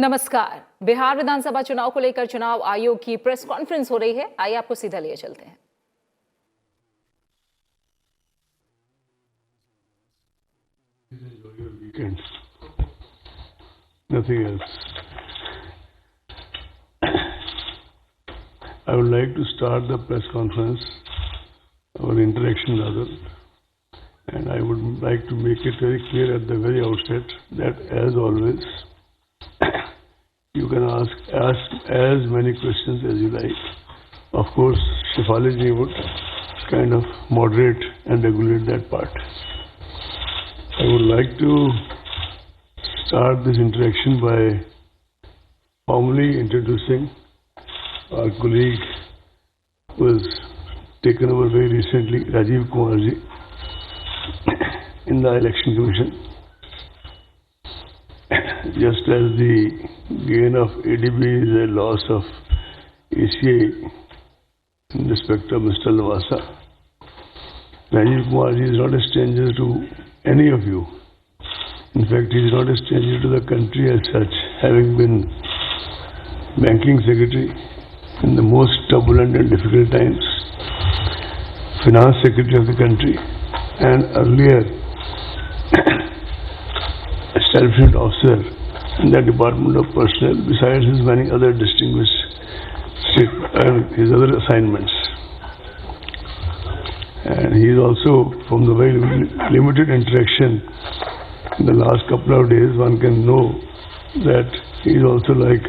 नमस्कार। बिहार विधानसभा चुनाव को लेकर चुनाव आयोग की प्रेस कॉन्फ्रेंस हो रही है। आइए आपको सीधा लिए चलते हैं। Nothing else. I would like to start the press conference, our interaction rather, and I would like to make it very clear at the very outset that, as always, you can ask as many questions as you like. Of course, Shefali would kind of moderate and regulate that part. I would like to start this interaction by formally introducing our colleague who has taken over very recently, Rajiv Kumarji, in the Election Commission. Just as the gain of ADB is a loss of ACI in respect of Mr. Lavasa, Rajiv Kumarji is not a stranger to any of you. In fact, he is not a stranger to the country as such, having been banking secretary in the most turbulent and difficult times, finance secretary of the country, and earlier establishment officer in the Department of Personnel, besides his many other distinguished his other assignments. And he is also, from the very limited interaction in the last couple of days, one can know that he is also like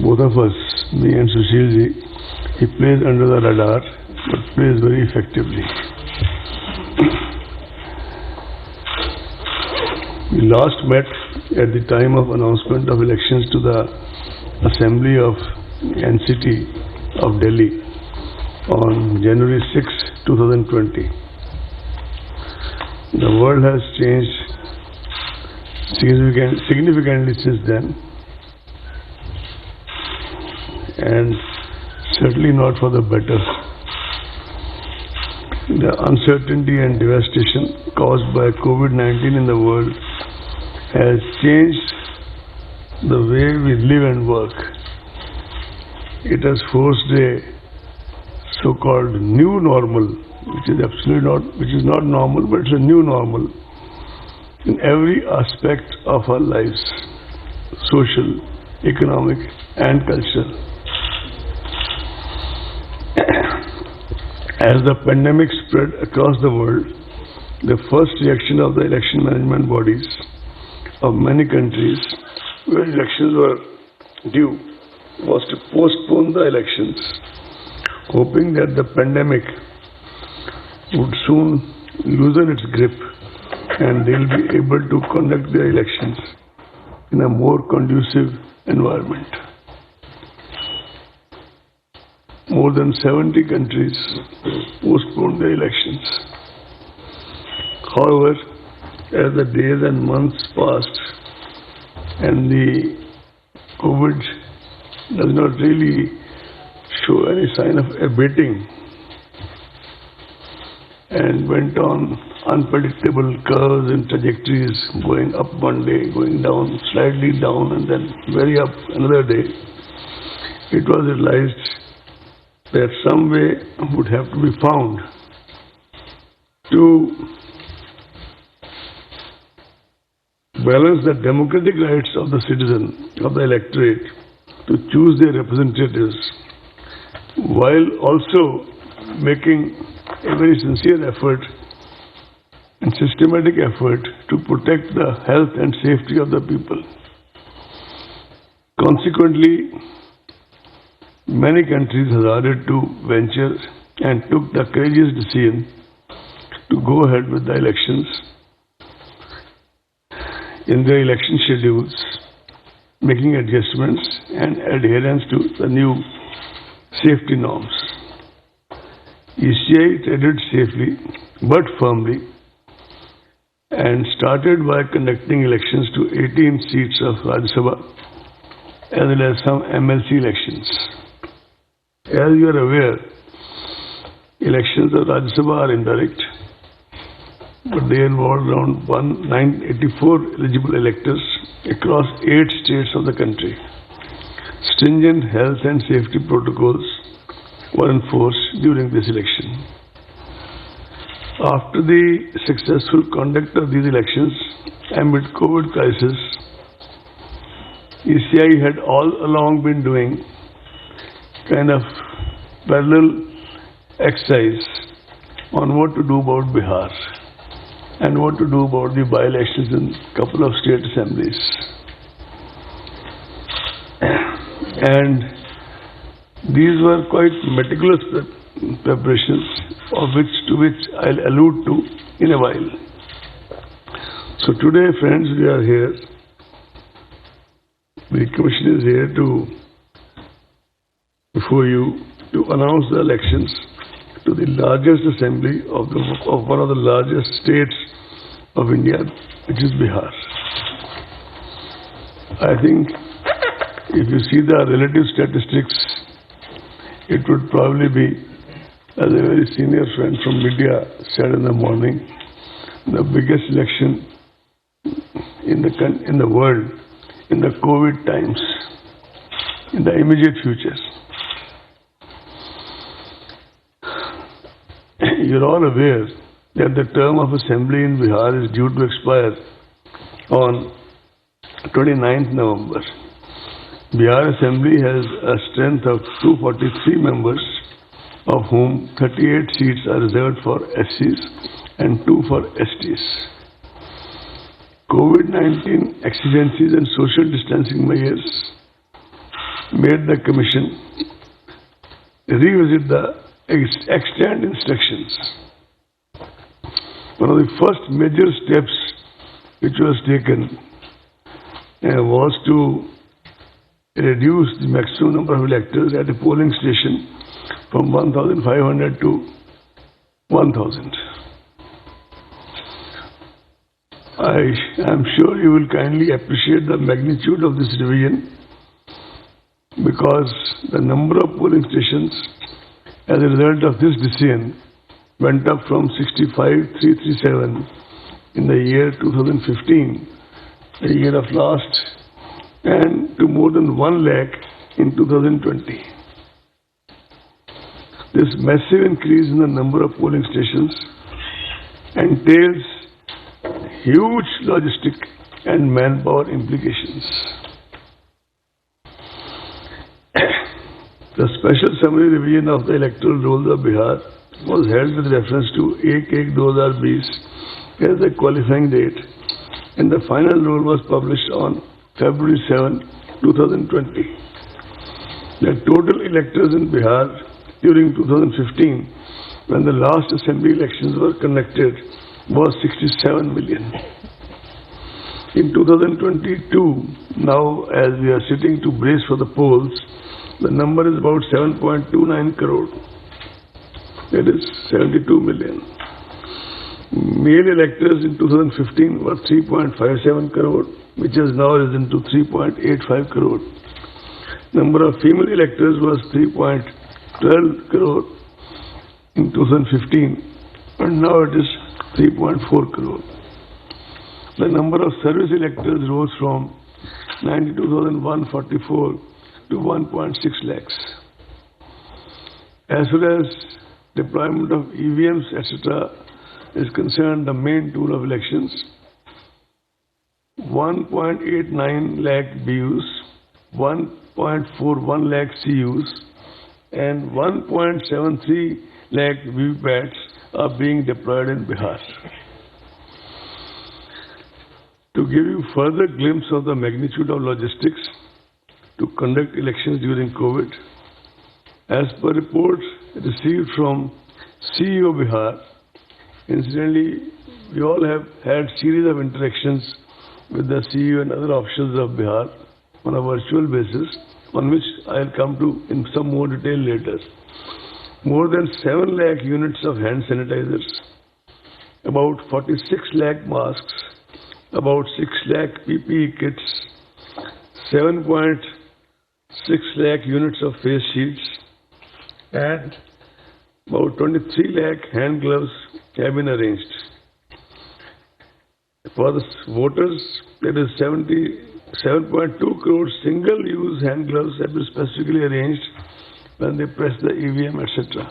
both of us, me and Sushilji. He plays under the radar, but plays very effectively. We last met at the time of announcement of elections to the Assembly of NCT of Delhi on January 6, 2020. The world has changed significantly since then, and certainly not for the better. The uncertainty and devastation caused by COVID-19 in the world has changed the way we live and work. It has forced a so-called new normal, which is not normal, but it's a new normal in every aspect of our lives, social, economic, and cultural. As the pandemic spread across the world, the first reaction of the election management bodies of many countries where elections were due was to postpone the elections, hoping that the pandemic would soon loosen its grip and they will be able to conduct their elections in a more conducive environment. More than 70 countries postponed their elections. However, as the days and months passed and the COVID does not really show any sign of abating and went on unpredictable curves and trajectories, going up one day, going down, slightly down, and then very up another day, it was realized that some way would have to be found to balance the democratic rights of the citizen, of the electorate, to choose their representatives, while also making a very sincere effort and systematic effort to protect the health and safety of the people. Consequently, many countries hazarded to venture and took the courageous decision to go ahead with the elections in their election schedules, making adjustments and adherence to the new safety norms. ECI treaded safely but firmly and started by conducting elections to 18 seats of Rajya Sabha as well as some MLC elections. As you are aware, elections of Rajya Sabha are indirect but they involved around 984 eligible electors across 8 states of the country. Stringent health and safety protocols were enforced during this election. After the successful conduct of these elections amid COVID crisis, ECI had all along been doing kind of parallel exercise on what to do about Bihar and what to do about the by-elections in a couple of state assemblies. And these were quite meticulous preparations, to which I'll allude to in a while. So today, friends, we are here. The Commission is here before you to announce the elections to the largest assembly of one of the largest states of India, which is Bihar. I think if you see the relative statistics, it would probably be, as a very senior friend from media said in the morning, the biggest election in the world in the COVID times, in the immediate future. You're all aware that the term of assembly in Bihar is due to expire on 29th November. Bihar Assembly has a strength of 243 members, of whom 38 seats are reserved for SCs and 2 for STs. COVID-19 exigencies and social distancing measures made the Commission revisit the extant instructions. One of the first major steps which was taken was to reduce the maximum number of electors at a polling station from 1,500 to 1,000. I am sure you will kindly appreciate the magnitude of this revision, because the number of polling stations as a result of this decision went up from 65,337 in the year 2015, the year of last, and to more than 1 lakh in 2020. This massive increase in the number of polling stations entails huge logistic and manpower implications. The special summary revision of the electoral rolls of Bihar was held with reference to 1-1-2020 as the qualifying date, and the final roll was published on February 7, 2020. The total electors in Bihar during 2015, when the last assembly elections were conducted, was 67 million. In 2022, now as we are sitting to brace for the polls, the number is about 7.29 crore. That is 72 million. Male electors in 2015 were 3.57 crore, which has now risen to 3.85 crore. Number of female electors was 3.12 crore in 2015, and now it is 3.4 crore. The number of service electors rose from 92,144 to 1.6 lakhs. As far as deployment of EVMs, etc., is concerned, the main tool of elections, 1.89 lakh BUs, 1.41 lakh CUs, and 1.73 lakh VVPATs are being deployed in Bihar. To give you further glimpse of the magnitude of logistics to conduct elections during COVID, as per reports received from CEO Bihar, incidentally, we all have had series of interactions with the CEO and other officials of Bihar on a virtual basis, on which I'll come to in some more detail later. More than 7 lakh units of hand sanitizers, about 46 lakh masks, about 6 lakh PPE kits, 7.6 lakh units of face shields, and about 23 lakh hand gloves have been arranged. For the voters, there is 77.2 crore single-use hand gloves have been specifically arranged when they press the EVM, etc.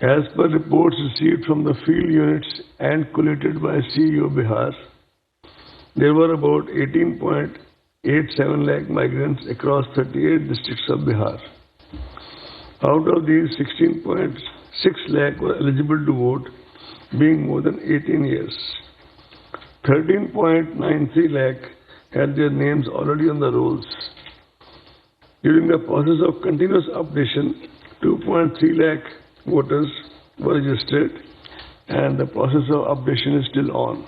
As per reports received from the field units and collated by CEO Bihar, there were about 18.87 lakh migrants across 38 districts of Bihar. Out of these, 16.6 lakh were eligible to vote, being more than 18 years. 13.93 lakh had their names already on the rolls. During the process of continuous updation, 2.3 lakh voters were registered, and the process of updation is still on.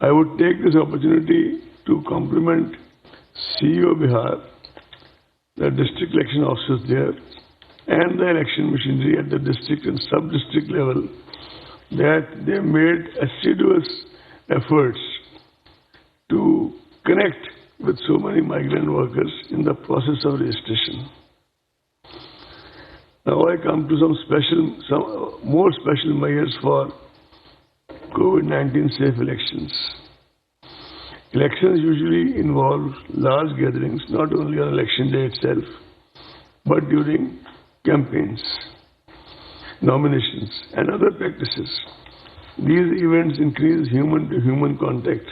I would take this opportunity to compliment CEO Bihar, the district election officers there, and the election machinery at the district and sub-district level, that they made assiduous efforts to connect with so many migrant workers in the process of registration. Now I come to some more special measures for COVID-19 safe elections. Elections usually involve large gatherings, not only on election day itself, but during campaigns, nominations, and other practices. These events increase human-to-human contact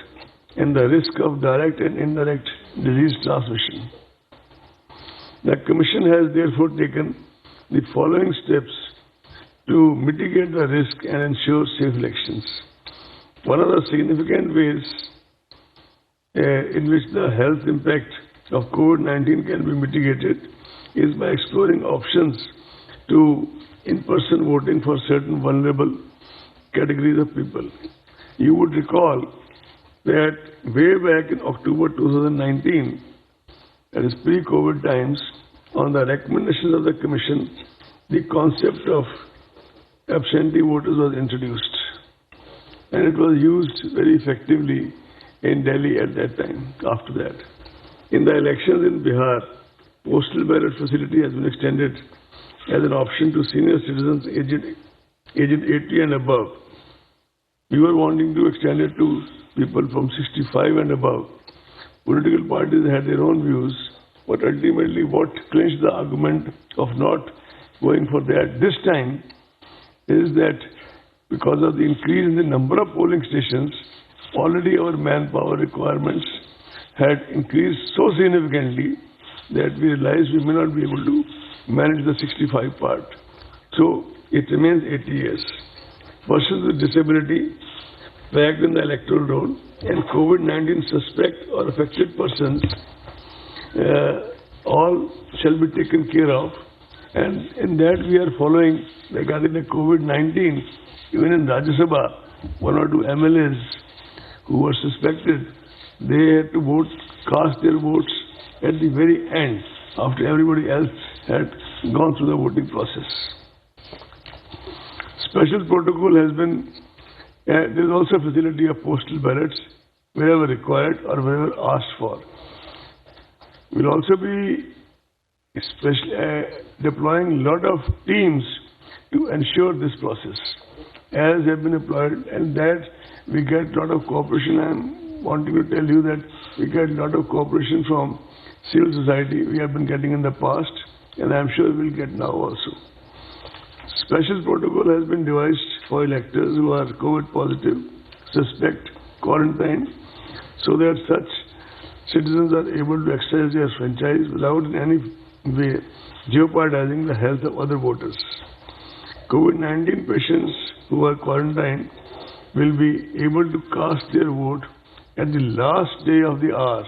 and the risk of direct and indirect disease transmission. The Commission has therefore taken the following steps to mitigate the risk and ensure safe elections. One of the significant ways in which the health impact of COVID-19 can be mitigated is by exploring options to in-person voting for certain vulnerable categories of people. You would recall that way back in October 2019, that is pre-COVID times, on the recommendations of the Commission, the concept of absentee voters was introduced, and it was used very effectively in Delhi at that time. After that, in the elections in Bihar, postal ballot facility has been extended as an option to senior citizens aged 80 and above. We were wanting to extend it to people from 65 and above. Political parties had their own views, but ultimately what clinched the argument of not going for that this time is that because of the increase in the number of polling stations, already our manpower requirements had increased so significantly that we realized we may not be able to manage the 65 part. So it remains 80 years. Persons with disability backed in the electoral roll and COVID-19 suspect or affected persons all shall be taken care of, and in that we are following regarding the COVID-19. Even in Rajya Sabha, one or two MLAs who were suspected, they had to cast their votes at the very end after everybody else had gone through the voting process. Special protocol has been, there is also a facility of postal ballots wherever required or wherever asked for. We will also be deploying a lot of teams to ensure this process, as have been employed, and that we get a lot of cooperation. I am wanting to tell you that we get a lot of cooperation from civil society. We have been getting in the past, and I am sure we will get now also. Special protocol has been devised for electors who are COVID positive, suspect, quarantine, so that such citizens are able to exercise their franchise without in any way jeopardizing the health of other voters. COVID-19 patients who are quarantined will be able to cast their vote at the last day of the hour,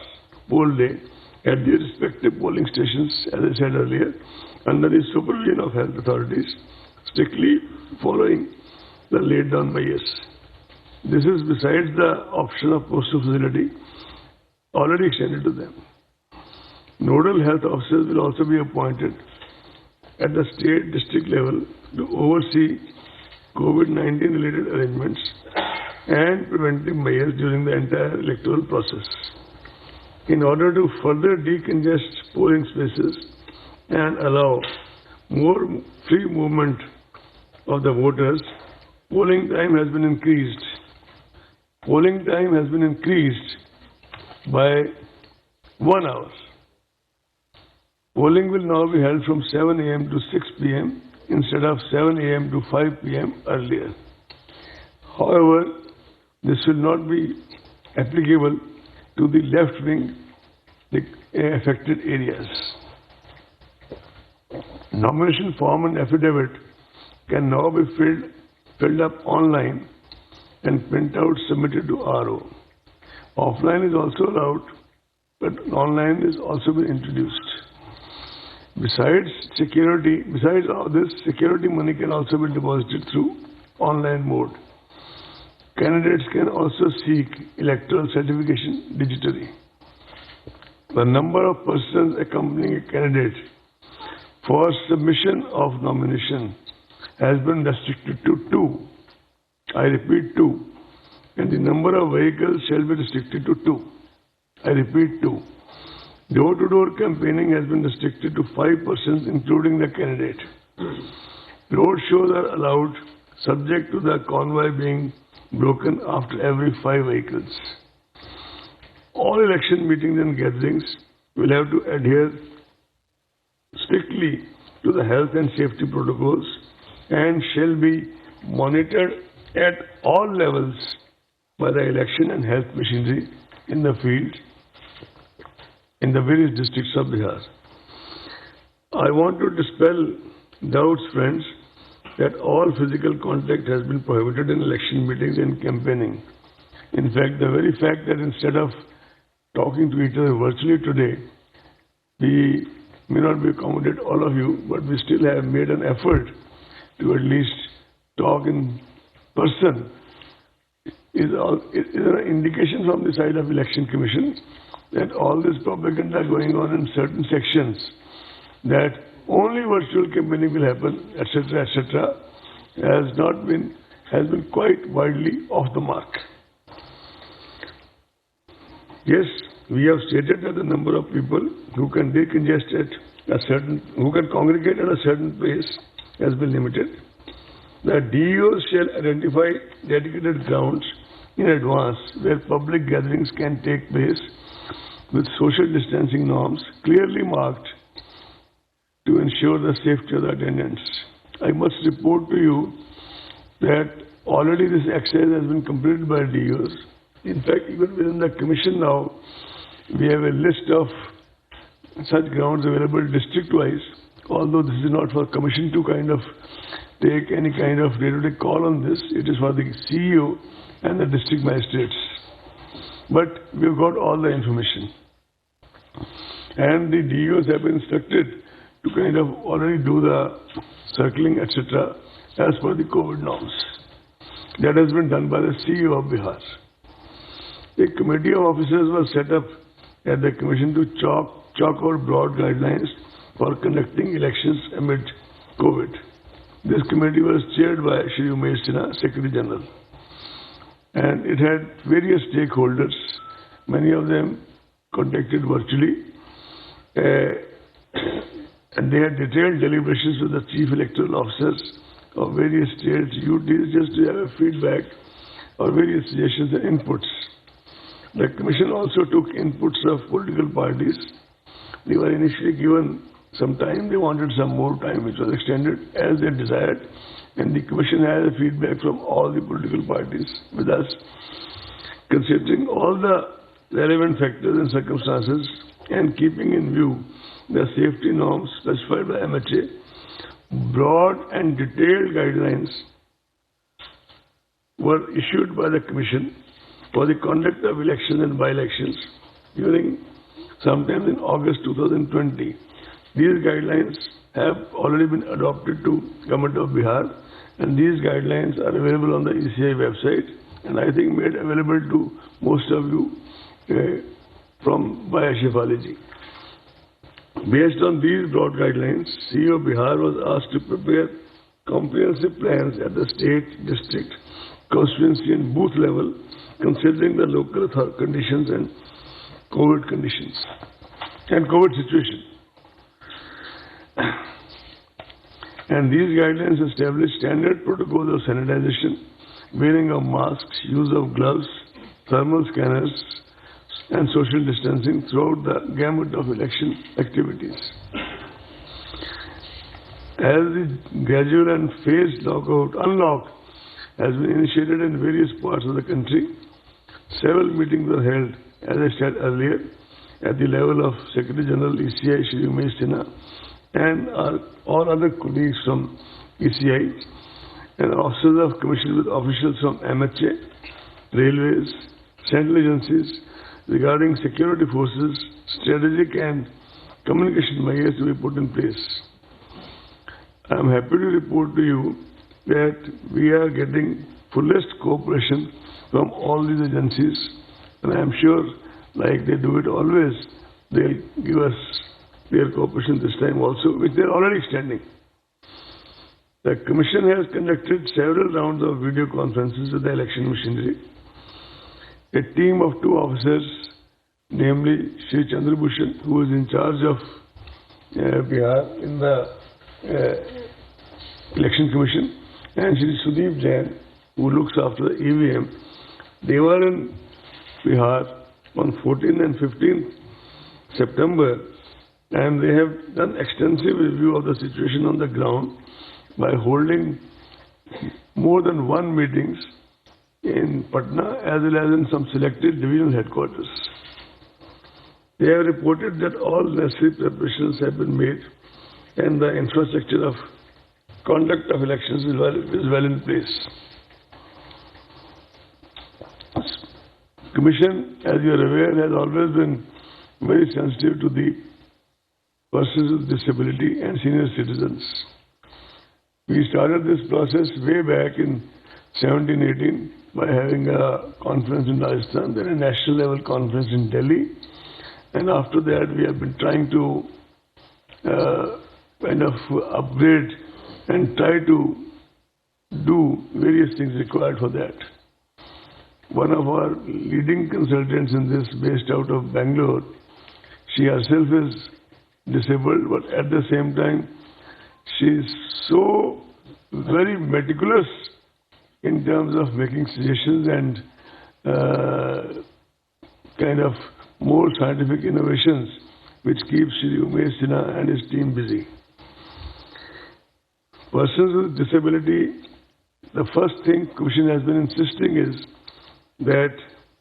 poll day, at their respective polling stations, as I said earlier, under the supervision of health authorities, strictly following the laid down measures. This is besides the option of postal facility already extended to them. Nodal health officers will also be appointed at the state district level to oversee COVID-19 related arrangements and preventive measures during the entire electoral process. In order to further decongest polling spaces and allow more free movement of the voters, polling time has been increased. Polling time has been increased by 1 hour. Polling will now be held from 7 a.m. to 6 p.m. instead of 7 a.m. to 5 p.m. earlier. However, this will not be applicable to the left-wing affected areas. Nomination form and affidavit can now be filled up online and printouts submitted to RO. Offline is also allowed, but online is also been introduced. Besides all this, security money can also be deposited through online mode. Candidates can also seek electoral certification digitally. The number of persons accompanying a candidate for submission of nomination has been restricted to 2. I repeat 2. And the number of vehicles shall be restricted to 2. I repeat 2. Door-to-door campaigning has been restricted to 5 persons, including the candidate. Road shows are allowed, subject to the convoy being broken after every 5 vehicles. All election meetings and gatherings will have to adhere strictly to the health and safety protocols and shall be monitored at all levels by the election and health machinery in the field in the various districts of Bihar. I want to dispel doubts, friends, that all physical contact has been prohibited in election meetings and campaigning. In fact, the very fact that instead of talking to each other virtually today, we may not be accommodate all of you, but we still have made an effort to at least talk in person is an indication from the side of Election Commission that all this propaganda going on in certain sections, that only virtual campaigning will happen, etc., has been quite widely off the mark. Yes, we have stated that the number of people who can decongest who can congregate at a certain place has been limited. The DEOs shall identify dedicated grounds in advance where public gatherings can take place with social distancing norms clearly marked to ensure the safety of the attendants. I must report to you that already this exercise has been completed by DEOs. In fact, even within the commission now, we have a list of such grounds available district-wise, although this is not for commission to kind of take any kind of day-to-day call on this. It is for the CEO and the district magistrates. But we've got all the information. And the DEOs have been instructed to kind of already do the circling, etc., as per the COVID norms. That has been done by the CEO of Bihar. A committee of officers was set up at the commission to chalk out broad guidelines for conducting elections amid COVID. This committee was chaired by Shri Umesh Sinha, Secretary General. And it had various stakeholders, many of them contacted virtually. And they had detailed deliberations with the chief electoral officers of various states, UTs, just to have a feedback or various suggestions and inputs. The commission also took inputs of political parties. They were initially given some time. They wanted some more time, which was extended as they desired. And the commission had a feedback from all the political parties with us, considering all the relevant factors and circumstances and keeping in view the safety norms specified by MHA. Broad and detailed guidelines were issued by the Commission for the conduct of elections and by-elections during sometime in August 2020. These guidelines have already been adopted to Government of Bihar, and these guidelines are available on the ECI website, and I think made available to most of you by Ashif ji. Based on these broad guidelines, CEO Bihar was asked to prepare comprehensive plans at the state, district, constituency and booth level, considering the local conditions and COVID conditions and COVID situation. And these guidelines establish standard protocols of sanitization, wearing of masks, use of gloves, thermal scanners, and social distancing throughout the gamut of election activities. As the gradual and phased unlock has been initiated in various parts of the country, several meetings were held, as I said earlier, at the level of Secretary General ECI Shri Umesh Sinha and all other colleagues from ECI and officers of commission with officials from MHA, railways, central agencies regarding security forces, strategic and communication measures to be put in place. I am happy to report to you that we are getting fullest cooperation from all these agencies, and I am sure, like they do it always, they'll give us their cooperation this time also, which they are already extending. The Commission has conducted several rounds of video conferences with the election machinery. A team of 2 officers, namely Shri Chandrabhushan, who is in charge of Bihar in the Election Commission, and Shri Sudeep Jain, who looks after the EVM, they were in Bihar on 14th and 15th September, and they have done extensive review of the situation on the ground by holding more than 1 meetings in Patna as well as in some selected divisional headquarters. They have reported that all necessary preparations have been made and the infrastructure of conduct of elections is well in place. Commission, as you are aware, has always been very sensitive to the persons with disability and senior citizens. We started this process way back in 17-18 by having a conference in Rajasthan, then a national level conference in Delhi, and after that we have been trying to kind of upgrade and try to do various things required for that. One of our leading consultants in this, based out of Bangalore, she herself is disabled, but at the same time she is so very meticulous in terms of making suggestions and kind of more scientific innovations which keeps Shri Umesh Sinha and his team busy. Persons with disability, the first thing Commission has been insisting is that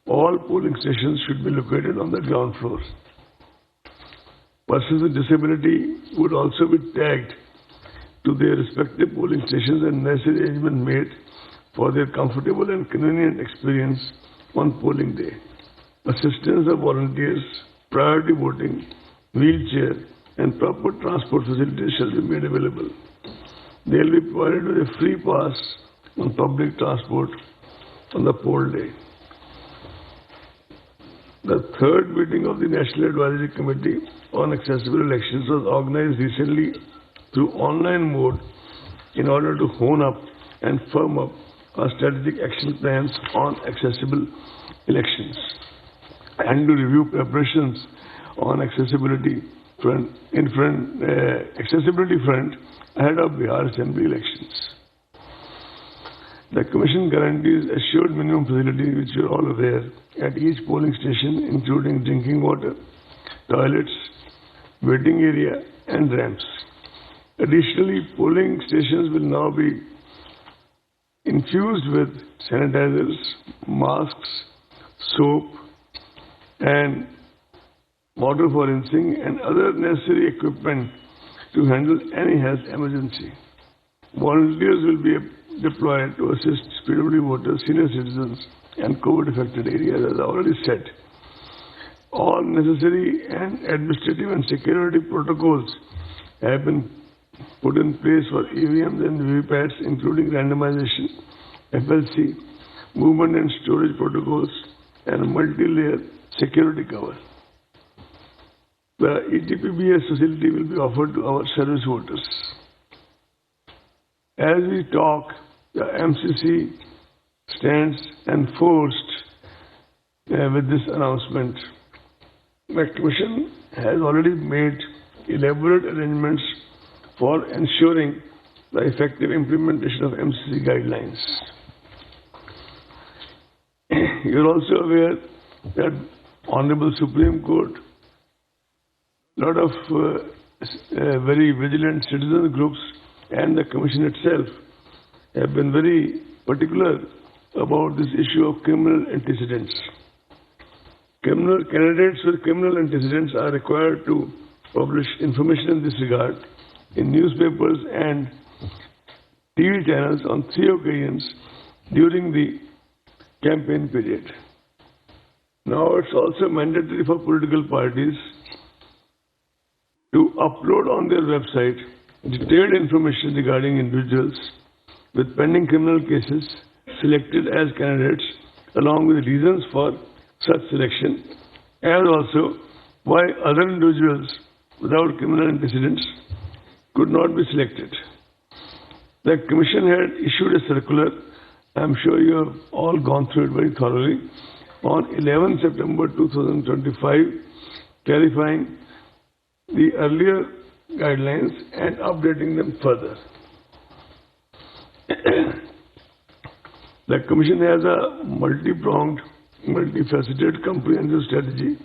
all polling stations should be located on the ground floor. Persons with disability would also be tagged to their respective polling stations and necessary arrangement made for their comfortable and convenient experience on polling day. Assistance of volunteers, priority voting, wheelchair and proper transport facilities shall be made available. They will be provided with a free pass on public transport on the poll day. The third meeting of the National Advisory Committee on Accessible Elections was organized recently through online mode in order to hone up and firm up our strategic action plans on accessible elections and to review preparations on accessibility front ahead of Bihar Assembly elections. The Commission guarantees assured minimum facilities, which you are all aware, at each polling station, including drinking water, toilets, waiting area and ramps. Additionally, polling stations will now be infused with sanitizers, masks, soap and water for rinsing and other necessary equipment to handle any health emergency. Volunteers will be deployed to assist PWD voters, senior citizens and COVID-affected areas, as I already said. All necessary and administrative and security protocols have been put in place for EVMs and VVPATs, including randomization, FLC, movement and storage protocols, and multi-layer security cover. The ETPBS facility will be offered to our service voters. As we talk, the MCC stands enforced with this announcement. The Commission has already made elaborate arrangements for ensuring the effective implementation of MCC guidelines. You are also aware that Honorable Supreme Court, lot of very vigilant citizen groups and the Commission itself have been very particular about this issue of criminal antecedents. Candidates with criminal antecedents are required to publish information in this regard in newspapers and TV channels on 3 occasions during the campaign period. Now it's also mandatory for political parties to upload on their website detailed information regarding individuals with pending criminal cases selected as candidates, along with reasons for such selection, and also why other individuals without criminal antecedents could not be selected. The Commission had issued a circular, I am sure you have all gone through it very thoroughly, on 11 September 2025, clarifying the earlier guidelines and updating them further. The Commission has a multi-pronged, multifaceted, comprehensive strategy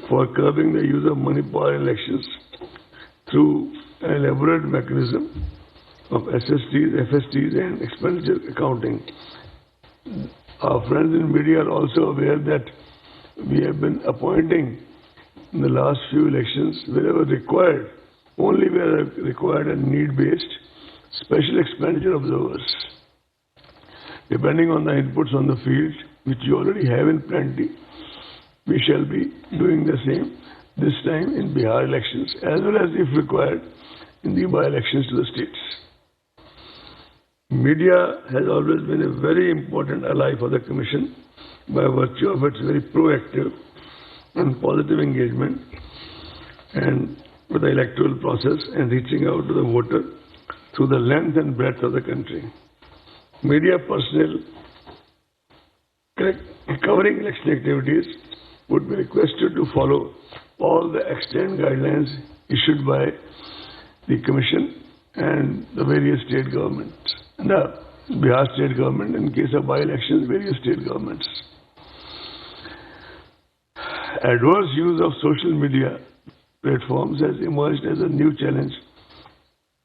for curbing the use of money power in elections through an elaborate mechanism of SSTs, FSTs and expenditure accounting. Our friends in media are also aware that we have been appointing in the last few elections, wherever required, only where required and need-based, special expenditure observers. Depending on the inputs on the field, which you already have in plenty, we shall be doing the same this time in Bihar elections, as well as, if required, in the by-elections to the states. Media has always been a very important ally for the Commission by virtue of its very proactive and positive engagement and with the electoral process and reaching out to the voter through the length and breadth of the country. Media personnel covering election activities would be requested to follow all the extant guidelines issued by the Commission and the various state governments. The Bihar state government, in case of by-elections, various state governments. Adverse use of social media platforms has emerged as a new challenge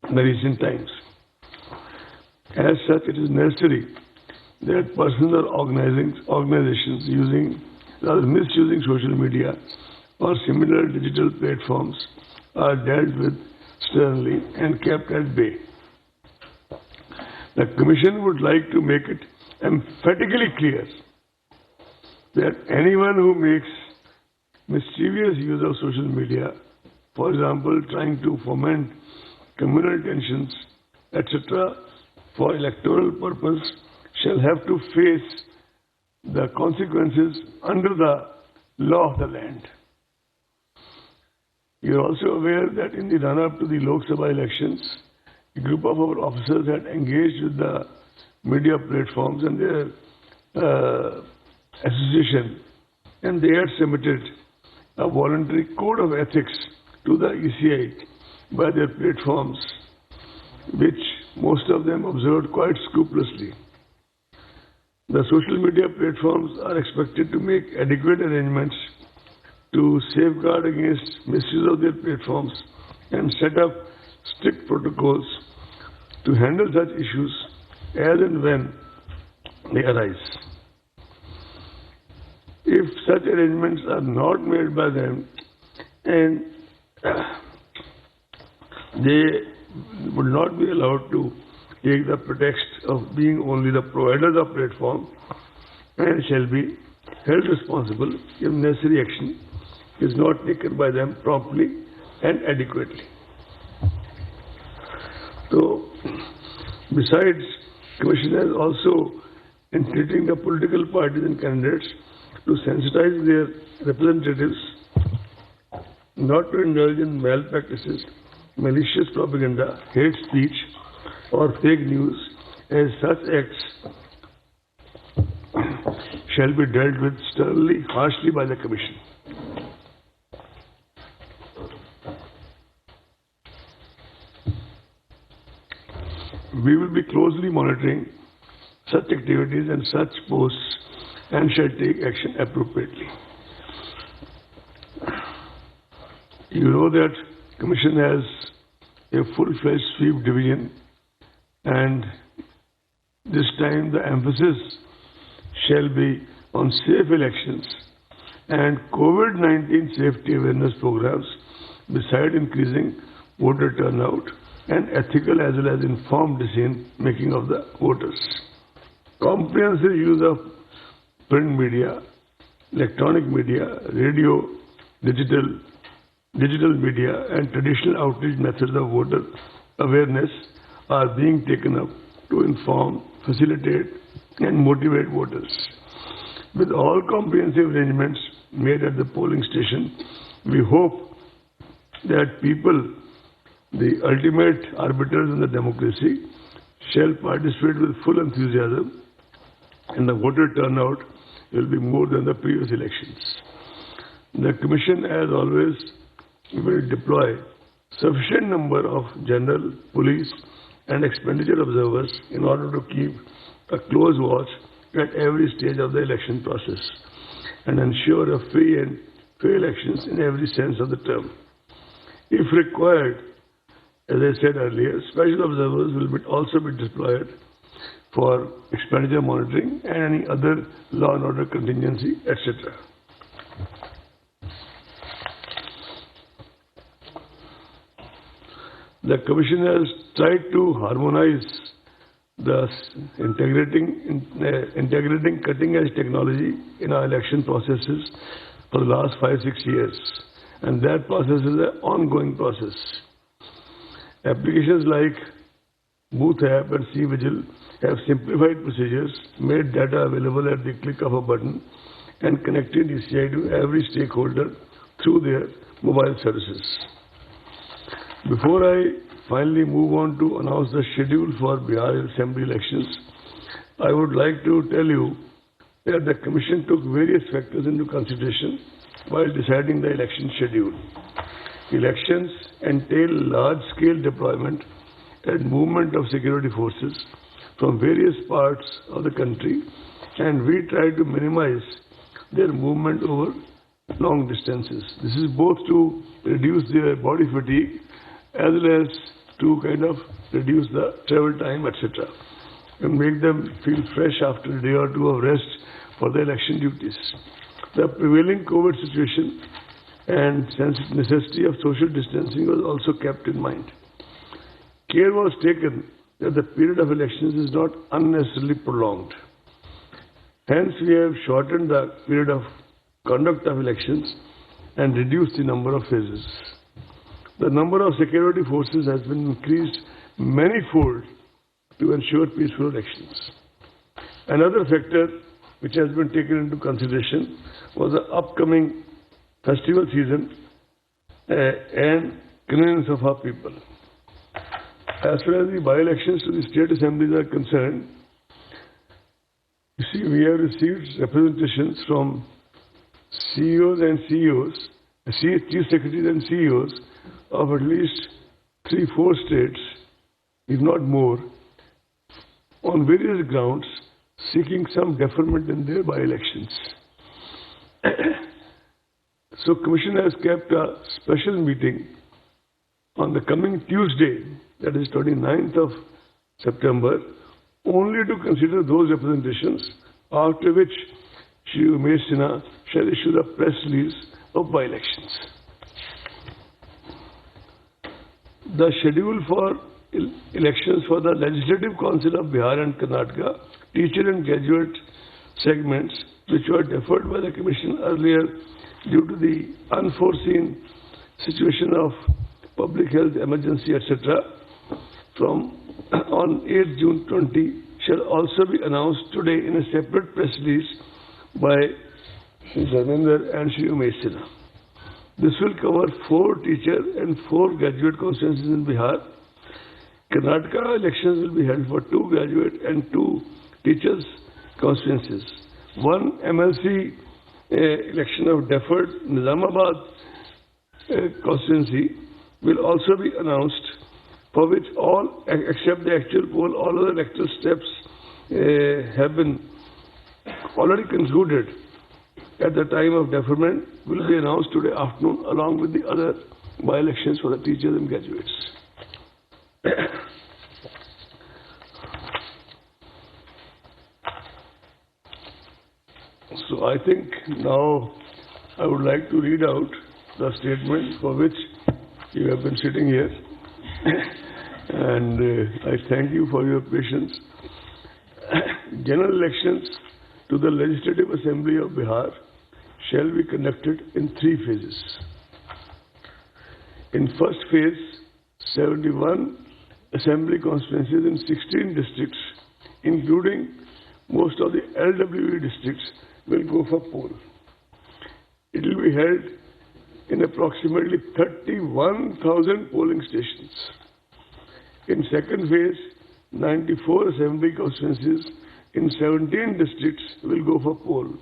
in the recent times. As such, it is necessary that persons or organizations misusing social media or similar digital platforms are dealt with sternly and kept at bay. The Commission would like to make it emphatically clear that anyone who makes mischievous use of social media, for example, trying to foment communal tensions, etc., for electoral purpose, shall have to face the consequences under the law of the land. You are also aware that in the run-up to the Lok Sabha elections, a group of our officers had engaged with the media platforms and their association, and they had submitted a voluntary code of ethics to the ECI by their platforms, which most of them observed quite scrupulously. The social media platforms are expected to make adequate arrangements to safeguard against misuse of their platforms and set up strict protocols to handle such issues as and when they arise. If such arrangements are not made by them and they would not be allowed to take the pretext of being only the providers of platform and shall be held responsible if necessary action is not taken by them promptly and adequately. So, besides, Commission has also entreating the political parties and candidates to sensitize their representatives not to indulge in malpractices, malicious propaganda, hate speech, or fake news, as such acts shall be dealt with sternly, harshly by the Commission. We will be closely monitoring such activities and such posts and shall take action appropriately. You know that Commission has a full-fledged sweep division, and this time the emphasis shall be on safe elections and COVID-19 safety awareness programs, beside increasing voter turnout and ethical as well as informed decision making of the voters. Comprehensive use of print media, electronic media, radio, digital media and traditional outreach methods of voter awareness are being taken up to inform, facilitate and motivate voters. With all comprehensive arrangements made at the polling station, we hope that people, the ultimate arbiters in the democracy, shall participate with full enthusiasm, and the voter turnout will be more than the previous elections. The Commission, as always, will deploy sufficient number of general, police and expenditure observers in order to keep a close watch at every stage of the election process and ensure a free and fair elections in every sense of the term. If required, as I said earlier, special observers will also be deployed for expenditure monitoring and any other law and order contingency, etc. The Commission has tried to harmonize the integrating cutting-edge technology in our election processes for the last 5-6 years, and that process is an ongoing process. Applications like Booth App and C-Vigil have simplified procedures, made data available at the click of a button, and connected ECI to every stakeholder through their mobile services. Before I finally move on to announce the schedule for Bihar Assembly elections, I would like to tell you that the Commission took various factors into consideration while deciding the election schedule. Elections entail large-scale deployment and movement of security forces from various parts of the country, and we try to minimize their movement over long distances. This is both to reduce their body fatigue as well as to kind of reduce the travel time, etc., and make them feel fresh after a day or two of rest for the election duties. The prevailing COVID situation and necessity of social distancing was also kept in mind. Care was taken that the period of elections is not unnecessarily prolonged. Hence, we have shortened the period of conduct of elections and reduced the number of phases. The number of security forces has been increased many-fold to ensure peaceful elections. Another factor which has been taken into consideration was the upcoming festival season and convenience of our people. As far as the by-elections to the state assemblies are concerned, you see, we have received representations from CEOs and CEOs, Chief Secretaries and CEOs of at least 3-4 states, if not more, on various grounds, seeking some deferment in their by-elections. So, Commission has kept a special meeting on the coming Tuesday, that is 29th of September, only to consider those representations, after which Shri Umesh Sinha shall issue the press release of by-elections. The schedule for elections for the Legislative Council of Bihar and Karnataka, teacher and graduate segments, which were deferred by the Commission earlier due to the unforeseen situation of public health emergency, etc., from on 8th June 20 shall also be announced today in a separate press release by Shri Dharmender and Shri Umesh Sinha. This will cover 4 teacher and 4 graduate constituencies in Bihar. Karnataka elections will be held for 2 graduate and 2 teachers constituencies. 1 MLC election of deferred Nizamabad constituency will also be announced for which all, except the actual poll, all other electoral steps have been already concluded at the time of deferment, will be announced today afternoon along with the other by-elections for the teachers and graduates. So I think now I would like to read out the statement for which you have been sitting here. And I thank you for your patience. General elections to the Legislative Assembly of Bihar shall be conducted in 3 phases. In first phase, 71 assembly constituencies in 16 districts, including most of the LWE districts, will go for poll. It will be held in approximately 31,000 polling stations. In second phase, 94 assembly constituencies in 17 districts will go for poll.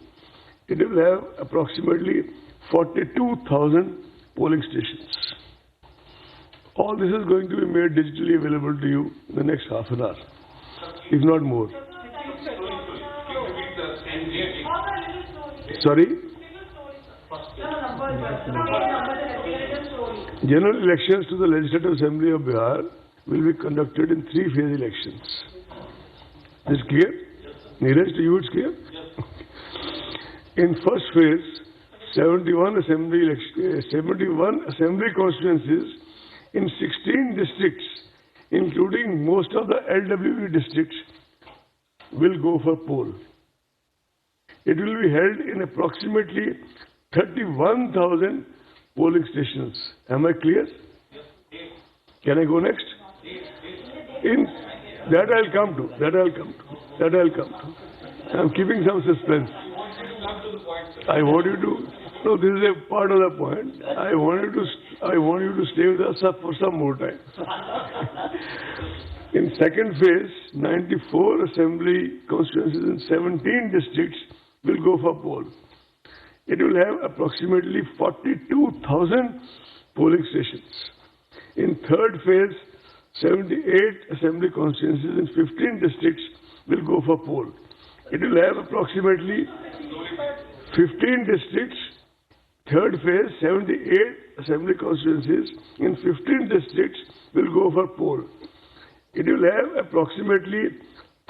It will have approximately 42,000 polling stations. All this is going to be made digitally available to you in the next half an hour, if not more. Sorry? General elections to the Legislative Assembly of Bihar will be conducted in 3-phase elections. Is it clear? Neeraj, to you it's clear? In first phase, 71 assembly constituencies in 16 districts, including most of the LWE districts, will go for poll. It will be held in approximately 31,000 polling stations. Am I clear? Can I go next? In that I'll come to. I'm keeping some suspense. I want you to. No, this is a part of the point. I want you to stay with us for some more time. In second phase, 94 assembly constituencies in 17 districts will go for poll. It will have approximately 42,000 polling stations. In third phase, 78 assembly constituencies in 15 districts will go for poll. It will have approximately 15 districts. Third phase, 78 assembly constituencies in 15 districts will go for poll. It will have approximately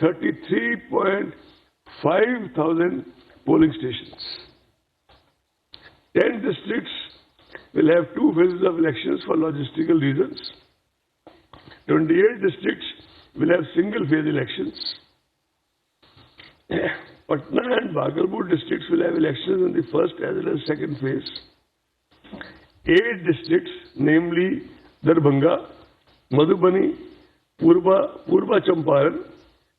33.5 thousand polling stations. 10 districts will have 2 phases of elections for logistical reasons. 28 districts will have single-phase elections. Patna and Bhagalpur districts will have elections in the first as well as second phase. 8 districts, namely Darbhanga, Madhubani, Purba Champaran,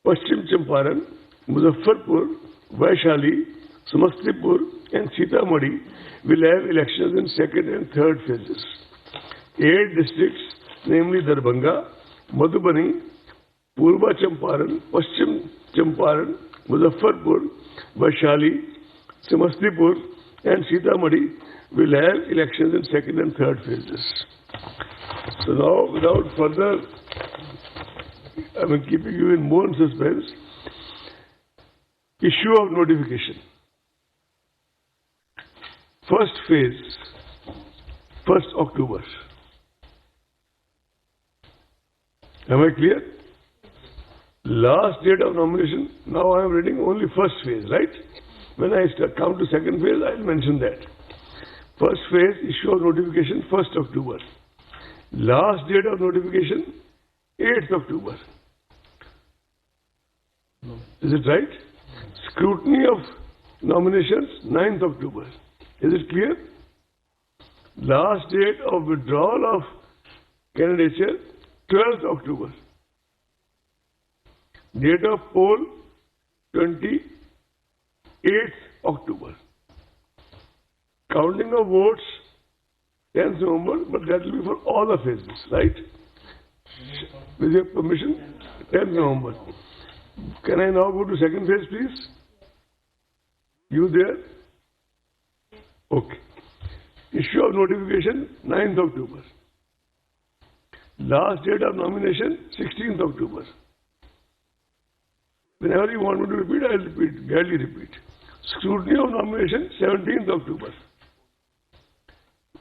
Paschim Champaran, Muzaffarpur, Vaishali, Samastipur and Sitamarhi will have elections in second and third phases. 8 districts, namely Darbhanga, Madhubani, Purba Champaran, Paschim Champaran, Muzaffarpur, Vaishali, Samastipur and Sitamarhi will have elections in second and third phases. So now, without further, keeping you in more suspense, issue of notification. First phase, 1st October. Am I clear? Last date of nomination, now I am reading only first phase, right? When I come to second phase, I will mention that. First phase, issue of notification, 1st October. Last date of notification, 8th October. Is it right? Scrutiny of nominations, 9th October. Is it clear? Last date of withdrawal of candidature, 12th October. Date of poll, 28th October. Counting of votes, 10th November, but that will be for all the phases, right? With your permission, 10th November. Can I now go to second phase, please? You there? Okay. Issue of notification, 9th October. Last date of nomination, 16th October. Whenever you want me to repeat, I'll repeat, gladly repeat. Scrutiny of nomination, 17th October.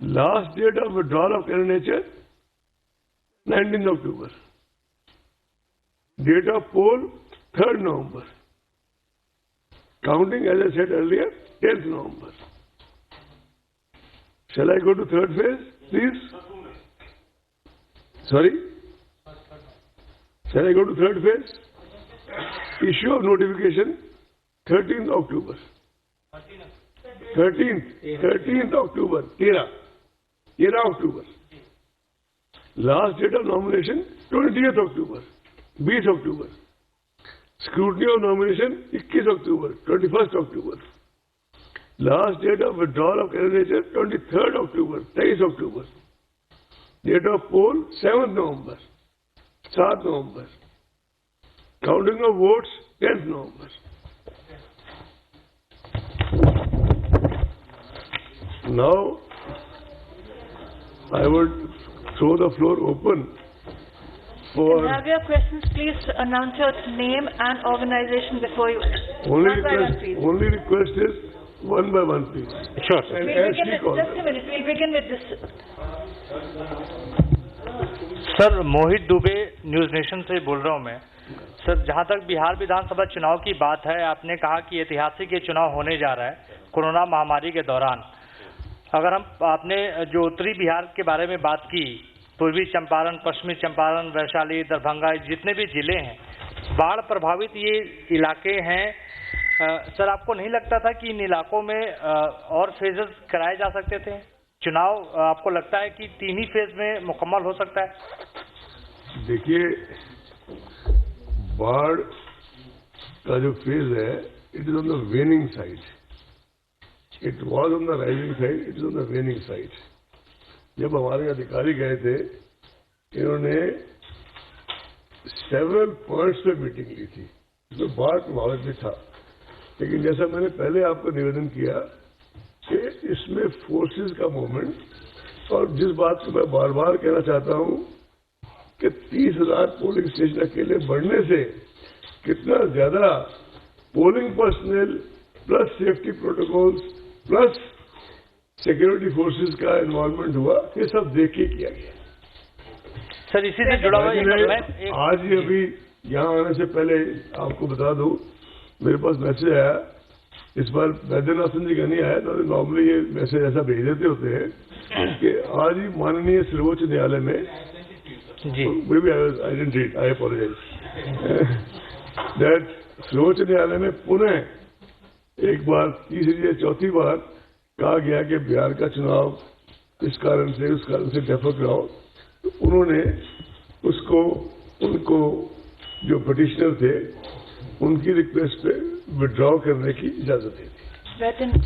Last date of withdrawal of candidature, 19th October. Date of poll, 3rd November. Counting, as I said earlier, 10th November. Shall I go to third phase, please? Sorry? Shall I go to third phase? Issue of notification, 13th October. 13th October, 13 October. Last date of nomination, 20th October, 20 October. Scrutiny of nomination, 21 October, 21st October. Last date of withdrawal of candidature, 23rd October, 23 October. Date of poll, 7th November, 7th November. Counting of votes, 10th November. Now, I would throw the floor open for... If you have your questions, please announce your name and organization before you... Only request is one by one, please. Sure, And We'll as begin she with, calls. just a minute, we'll begin with this. Sir Mohit Dubey news nation से बोल रहा हूं मैं। Sir जहां तक बिहार विधानसभा चुनाव की बात है, आपने कहा कि ऐतिहासिक ये चुनाव होने जा रहा है कोरोना महामारी के दौरान। अगर हम आपने जो उत्तरी बिहार के बारे में बात की, पूर्वी चंपारण, पश्चिमी चंपारण, वैशाली, दरभंगा, जितने भी जिले हैं, बाढ़ प्रभावित ये इलाके हैं। सर आपको नहीं लगता था कि इन इलाकों में और फेजेस कराए जा सकते थे? चुनाव आपको लगता है कि 3 ही फेज में मुकम्मल हो सकता है? देखिए, बाढ़ का जो फेज है, it is on the वेनिंग side. It was on the rising side, it is on the वेनिंग side. जब हमारे अधिकारी गए थे, इन्होंने सेवरल पॉइंट्स पे मीटिंग ली थी, इसमें बाढ़ प्रभावित भी था. लेकिन जैसा मैंने पहले आपको निवेदन किया कि इसमें फोर्सेस का मूवमेंट, और जिस बात को मैं बार बार कहना चाहता हूं कि 30,000 पोलिंग स्टेशन अकेले बढ़ने से कितना ज्यादा polling personal plus safety protocols plus security forces का इन्वॉल्वमेंट हुआ, ये सब देख के किया गया. सर इसी से जुड़ा हुआ आज ही अभी यहाँ आने से पहले आपको बता दूं, मेरे पास मैसेज आया. इस बार वैद्यनाथन जी का नहीं आया, तो नॉर्मली ये मैसेज ऐसा भेज देते होते हैं कि आज ही माननीय सर्वोच्च न्यायालय में जी I didn't read, I apologise, that सर्वोच्च न्यायालय में पुनः एक बार, तीसरी या चौथी बार कहा गया कि बिहार का चुनाव इस कारण से उस कारण से डेफर कराओ. तो उन्होंने उसको, उनको जो पिटिशनर थे, उनकी रिक्वेस्ट पे विड्रॉ करने की इजाजत दी थी.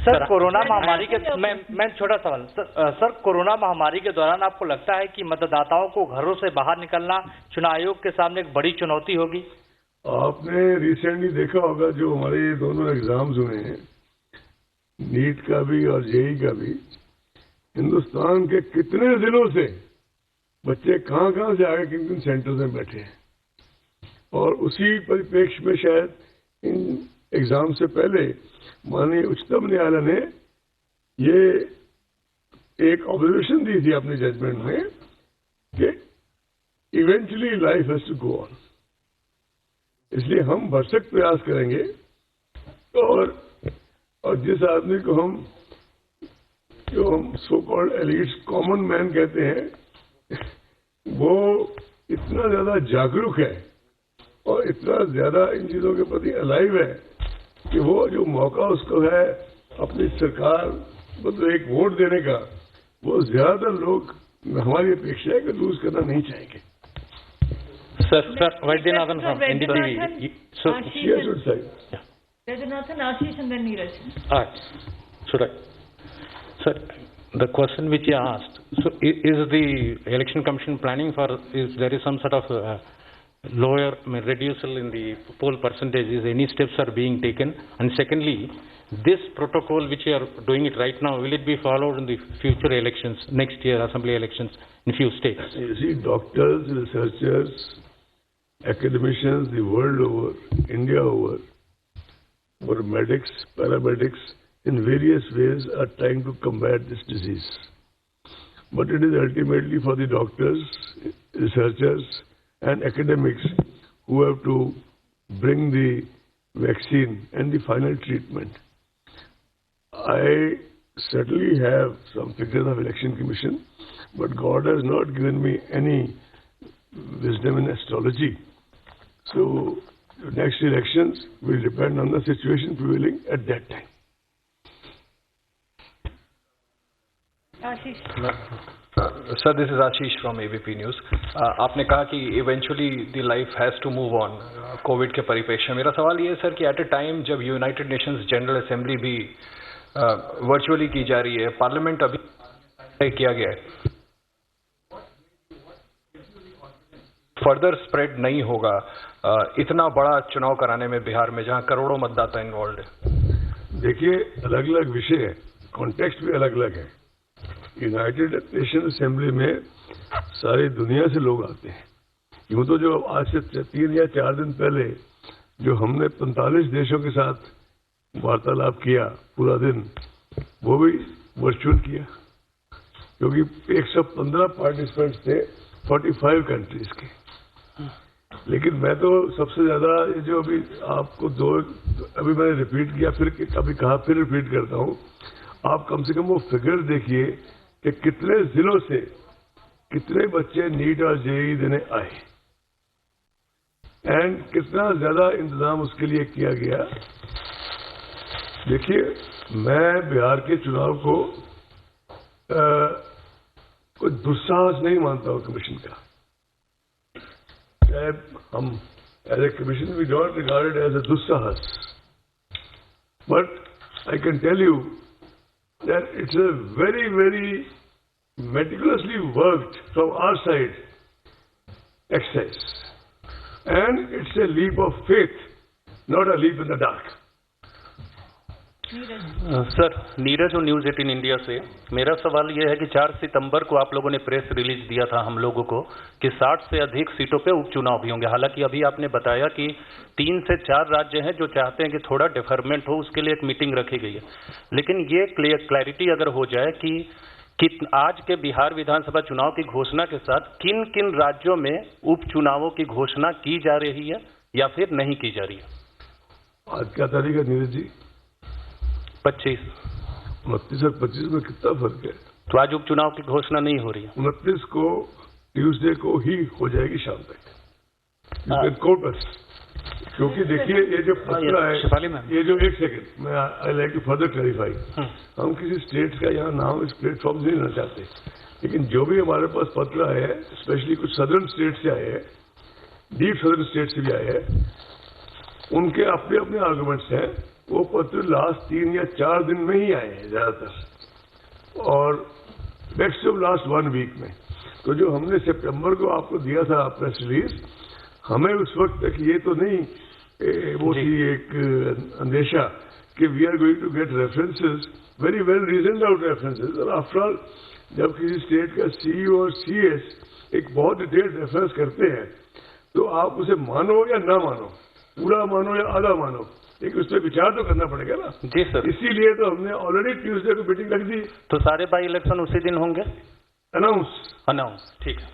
सर कोरोना महामारी के, मैं छोटा सवाल सर, कोरोना महामारी के दौरान आपको लगता है कि मतदाताओं को घरों से बाहर निकलना चुनाव आयोग के सामने एक बड़ी चुनौती होगी? आपने रिसेंटली देखा होगा जो हमारे ये दोनों एग्जाम्स हुए हैं, नीट का भी और जेई का भी, हिंदुस्तान के कितने जिलों से बच्चे कहां से आगे किन किन सेंटर्स में बैठे हैं. और उसी परिप्रेक्ष्य में शायद इन एग्जाम से पहले माननीय उच्चतम न्यायालय ने ये एक ऑब्जर्वेशन दी थी अपने जजमेंट में कि eventually life has to go on. इसलिए हम भरसक प्रयास करेंगे, और जिस आदमी को हम, जो हम so called elites common man कहते हैं, वो इतना ज्यादा जागरूक है और इतना ज्यादा इन चीजों के प्रति अलाइव है कि वो जो मौका उसको है अपनी सरकार, मतलब एक वोट देने का, वो ज्यादातर लोग, हमारी अपेक्षा है कि लूज करना नहीं चाहेंगे. Sir Vaidyanathan from NDTV. So Yes, would say. Vaidyanatham, Ashish and then Neeraj. Sir, the question which you asked, so is the election commission planning for, if there is some sort of lower, reduction in the poll percentages, any steps are being taken? And secondly, this protocol which you are doing it right now, will it be followed in the future elections, next year assembly elections? in few states. You see, doctors, researchers, academicians the world over, India over, or medics, paramedics, in various ways are trying to combat this disease. But it is ultimately for the doctors, researchers, and academics who have to bring the vaccine and the final treatment. I certainly have some figures of Election Commission, but God has not given me any wisdom in astrology. So the next elections will depend on the situation prevailing at that time. Ashish. Sir, this is Ashish from ABP News. आपने कहा कि eventually the life has to move on, Covid के परिप्रेक्ष्य में। मेरा सवाल ये है सर कि at a time जब यूनाइटेड नेशंस जनरल असेंबली भी वर्चुअली की जा रही है, पार्लियामेंट अभी तय किया गया है, फर्दर स्प्रेड नहीं होगा इतना बड़ा चुनाव कराने में बिहार में, जहां करोड़ों मतदाता इन्वॉल्व है। देखिए, अलग अलग विषय है, कॉन्टेक्स्ट भी अलग अलग है। यूनाइटेड नेशन असेंबली में सारी दुनिया से लोग आते हैं। यूं तो जो आज से 3 या 4 दिन पहले जो हमने 45 देशों के साथ वार्तालाप किया पूरा दिन, वो भी वर्चुअल किया, क्योंकि 115 पार्टिसिपेंट्स थे 45 कंट्रीज के। लेकिन मैं तो सबसे ज्यादा ये जो अभी आपको अभी मैंने रिपीट किया, फिर कभी कहा, फिर रिपीट करता हूं, आप कम से कम वो फिगर देखिए कि कितने जिलों से कितने बच्चे नीट और जेईई देने आए एंड कितना ज्यादा इंतजाम उसके लिए किया गया। देखिए, मैं बिहार के चुनाव को कोई दुस्साहस नहीं मानता हूं कमीशन का। हम as a commission we don't regard as a दुस्साहस, but I can tell you that it's a very, very meticulously worked from our side exercise. And it's a leap of faith, not a leap in the dark. Sir, Neeraj और news 18 India से मेरा सवाल यह है कि 4 सितंबर को आप लोगों ने प्रेस रिलीज दिया था हम लोगों को कि 60 से अधिक सीटों पे उपचुनाव भी होंगे। हालांकि अभी आपने बताया कि 3 से 4 राज्य हैं जो चाहते हैं कि थोड़ा डिफरमेंट हो, उसके लिए एक मीटिंग रखी गई है। लेकिन ये क्लैरिटी अगर हो जाए कि आज के बिहार विधानसभा चुनाव की घोषणा के साथ किन किन राज्यों में उपचुनावों की घोषणा की जा रही है या फिर नहीं की जा रही है। आज क्या तारीख है नीरज जी? 25। 29 और 25 में कितना फर्क है? तो आज उपचुनाव की घोषणा नहीं हो रही है। 29 को ट्यूसडे को ही हो जाएगी शाम तक कोर्टस, क्योंकि देखिए ये जो पत्र है, ये जो एक सेकंड मैं I like to further clarify, हम किसी स्टेट का यहाँ नाम इस प्लेटफॉर्म से नहीं लेना चाहते, लेकिन जो भी हमारे पास पत्र आए हैं, स्पेशली कुछ सदर्न स्टेट से आए हैं, डीप सदर्न स्टेट से भी आए हैं, उनके अपने अपने आर्गुमेंट्स हैं। वो पत्र लास्ट 3 या 4 दिन में ही आए हैं ज्यादातर, और मैक्सिमम लास्ट 1 वीक में। तो जो हमने सितंबर को आपको दिया था प्रेस रिलीज, हमें उस वक्त तक ये तो नहीं वो थी एक अंदेशा कि we are going to get references, very well reasoned out references. और आफ्टर ऑल जब किसी स्टेट का सीईओ और सीएस एक बहुत डिटेल्ड रेफरेंस करते हैं, तो आप उसे मानो या ना मानो, पूरा मानो या आधा मानो, लेकिन उस पर विचार तो करना पड़ेगा ना। जी सर, इसीलिए तो हमने ऑलरेडी ट्यूसडे को मीटिंग रख दी। तो सारे बाई इलेक्शन उसी दिन होंगे अनाउंस। ठीक है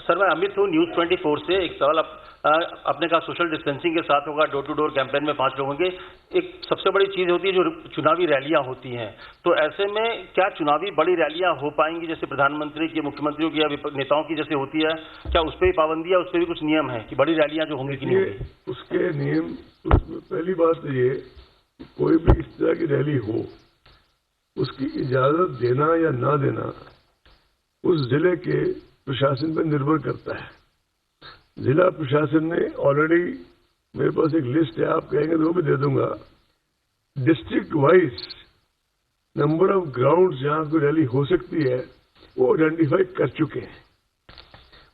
सर, मैं अमित हूँ न्यूज 24 से। एक सवाल आपने कहा सोशल डिस्टेंसिंग के साथ होगा, डोर टू डोर कैंपेन में 5 लोग होंगे। एक सबसे बड़ी चीज होती है जो चुनावी रैलियां होती हैं, तो ऐसे में क्या चुनावी बड़ी रैलियां हो पाएंगी जैसे प्रधानमंत्री की, मुख्यमंत्रियों की या नेताओं की जैसे होती है? क्या उस पर भी पाबंदी है, उस पर भी कुछ नियम है कि बड़ी रैलियां जो होंगी कि नहीं होंगी? उसके नियम, पहली बात तो ये, कोई भी इस तरह की रैली हो, उसकी इजाजत देना या ना देना उस जिले के प्रशासन पर निर्भर करता है। जिला प्रशासन ने ऑलरेडी, मेरे पास एक लिस्ट है, आप कहेंगे तो वो भी दे दूंगा, district wise number of ground जहां कोई रैली हो सकती है वो आइडेंटिफाई कर चुके हैं,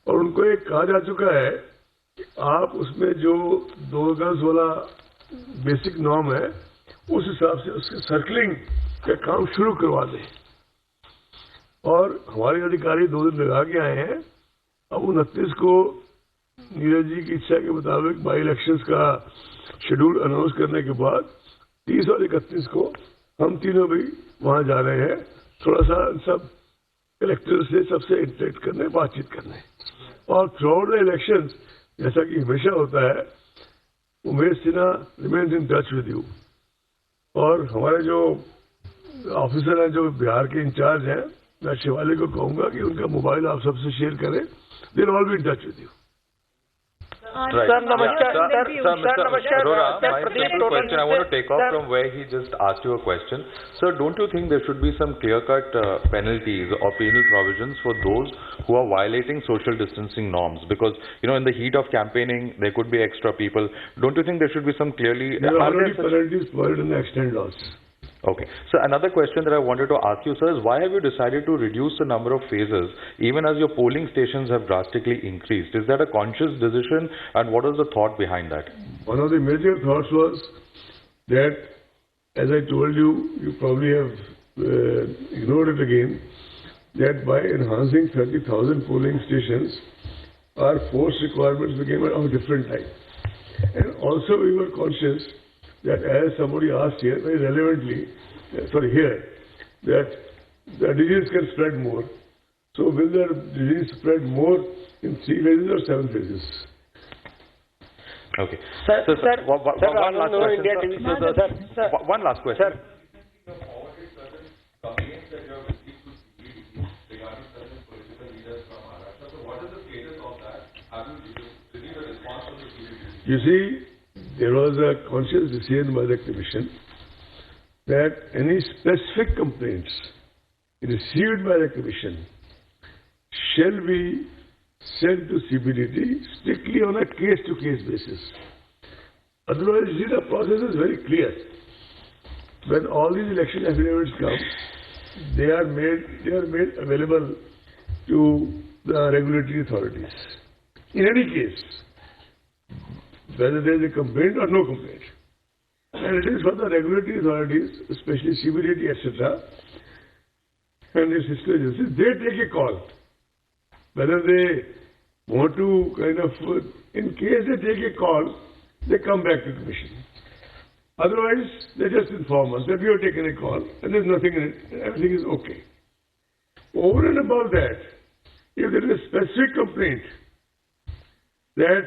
और उनको एक कहा जा चुका है कि आप उसमें जो 2 गज वाला बेसिक नॉर्म है उस हिसाब से उसके सर्कलिंग का काम शुरू करवा दें। और हमारे अधिकारी 2 दिन लगा के आए हैं। अब 29 को नीरज जी की इच्छा के मुताबिक बाई इलेक्शंस का शेड्यूल अनाउंस करने के बाद 30 और 31 को हम तीनों भी वहां जा रहे हैं, थोड़ा सा सब कलेक्टर से सबसे इंटरेक्ट करने, बातचीत करने। और थ्रू आउट द इलेक्शंस, जैसा कि हमेशा होता है, Umesh Sinha remains in touch with you. और हमारे जो ऑफिसर हैं, जो बिहार के इंचार्ज हैं, मैं शिवालिक को कहूंगा कि उनका मोबाइल आप सबसे शेयर करें। They will all be in touch with you. Sir, namaskar. Sir, Mr. Arora, my simple question, I want to take off from where he just asked you a question. Sir, don't you think there should be some clear-cut penalties or penal provisions for those who are violating social distancing norms? Because, you know, in the heat of campaigning, there could be extra people. Don't you think there should be some clearly... There are already penalties provided in the extent laws. Okay. So another question that I wanted to ask you, sir, is why have you decided to reduce the number of phases even as your polling stations have drastically increased? Is that a conscious decision, and what is the thought behind that? One of the major thoughts was that, as I told you, you probably have ignored it again, that by enhancing 30,000 polling stations, our force requirements became of a different type. And also we were conscious that, as somebody asked here, very relevantly, that the disease can spread more. So will the disease spread more in 3 phases or 7 phases? Okay. Sir, one last question. One last question. You see, there was a conscious decision by the Commission that any specific complaints received by the Commission shall be sent to CBDT strictly on a case-to-case basis. Otherwise, you see, the process is very clear. When all these election affidavits come, they are made available to the regulatory authorities. In any case, whether there is a complaint or no complaint. And it is for the regulatory authorities, especially CBDT, etc., and its sister agencies, they take a call. Whether they want to in case they take a call, they come back to the Commission. Otherwise, they just inform us that we have taken a call and there's nothing in it, everything is okay. Over and above that, if there is a specific complaint that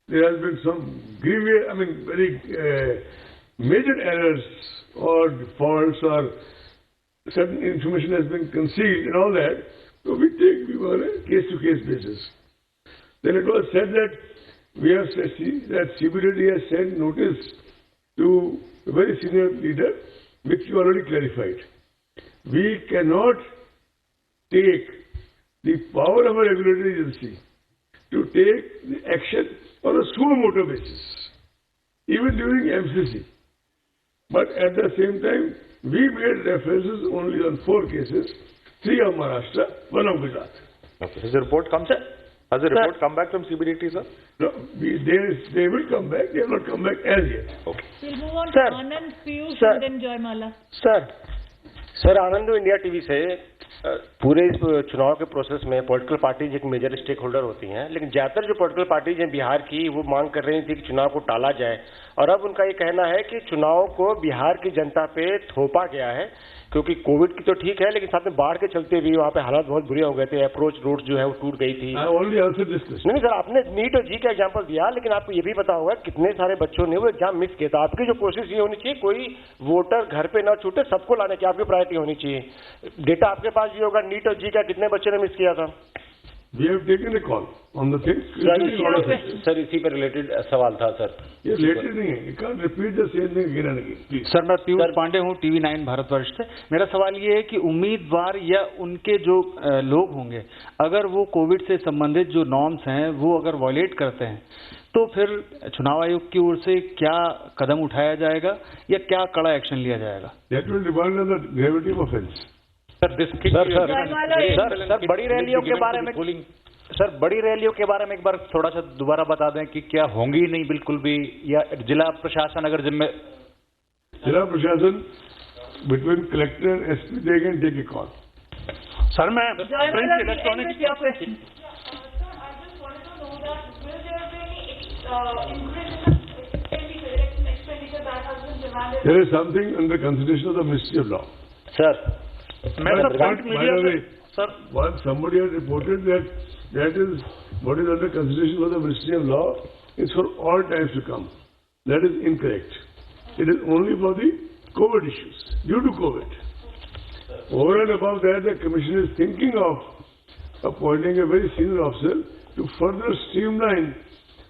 there has been some grievous, very major errors or defaults, or certain information has been concealed and all that, so we were on a case-to-case basis. Then it was said that CBDT has sent notice to a very senior leader, which you already clarified. We cannot take the power of a regulatory agency to take the action on a suo motu basis, even during MCC. But at the same time, we made references only on 4 cases, 3 of Maharashtra, 1 of Gujarat. Okay. Has the report come back from CBDT, sir? No, they will come back. They have not come back as yet. Okay. We'll move on to Anand, Piyush, and then Joymala. Sir Anand India TV से पूरे इस चुनाव के process में political parties एक major stake holder होती हैं, लेकिन ज्यादातर जो पॉलिटिकल पार्टीज हैं बिहार की, वो मांग कर रही थी कि चुनाव को टाला जाए, और अब उनका ये कहना है कि चुनाव को बिहार की जनता पे थोपा गया है, क्योंकि कोविड की तो ठीक है, लेकिन साथ में बाढ़ के चलते भी वहाँ पे हालात बहुत बुरे हो गए थे, अप्रोच रोड जो है वो टूट गई थी। नहीं सर, आपने नीट और जी का एग्जांपल दिया, लेकिन आपको ये भी पता होगा कितने सारे बच्चों ने वो एग्जाम मिस किया था। आपकी जो कोशिश ये होनी चाहिए, कोई वोटर घर पे ना छूटे, सबको लाने की आपकी प्रायोरिटी होनी चाहिए। डेटा आपके पास भी होगा, नीट और जी का कितने बच्चे ने मिस किया था। We have taken a call on the thing. Sir इसी पर रिलेटेड सवाल था सर। ये रिलेटेड नहीं है, you can't repeat the same thing again and again. Sir मैं पीयूष पांडे हूँ, TV9 भारतवर्ष से। मेरा सवाल ये है कि उम्मीदवार या उनके जो लोग होंगे, अगर वो कोविड से संबंधित जो नॉर्म्स हैं वो अगर वॉयलेट करते हैं, तो फिर चुनाव आयोग की ओर से क्या कदम उठाया जाएगा या क्या कड़ा एक्शन लिया जाएगा? That will depend on the gravity of offense. Sir बड़ी रैलियों के बारे में बड़ी रैलियों के बारे में एक बार थोड़ा सा दोबारा बता दें कि क्या होंगी नहीं बिल्कुल भी, या जिला प्रशासन अगर जिला प्रशासन between collector SP they can take a call. Sir मैं Joy print Madam, end electronic with your question. There is something under consideration of the Ministry of Law. Sir मैं sir print By media the से way, sir somebody has reported that that is what is under consideration for the Ministry of Law is for all times to come. That is incorrect. It is only for the COVID issues, due to COVID. Over and above that, the Commission is thinking of appointing a very senior officer to further streamline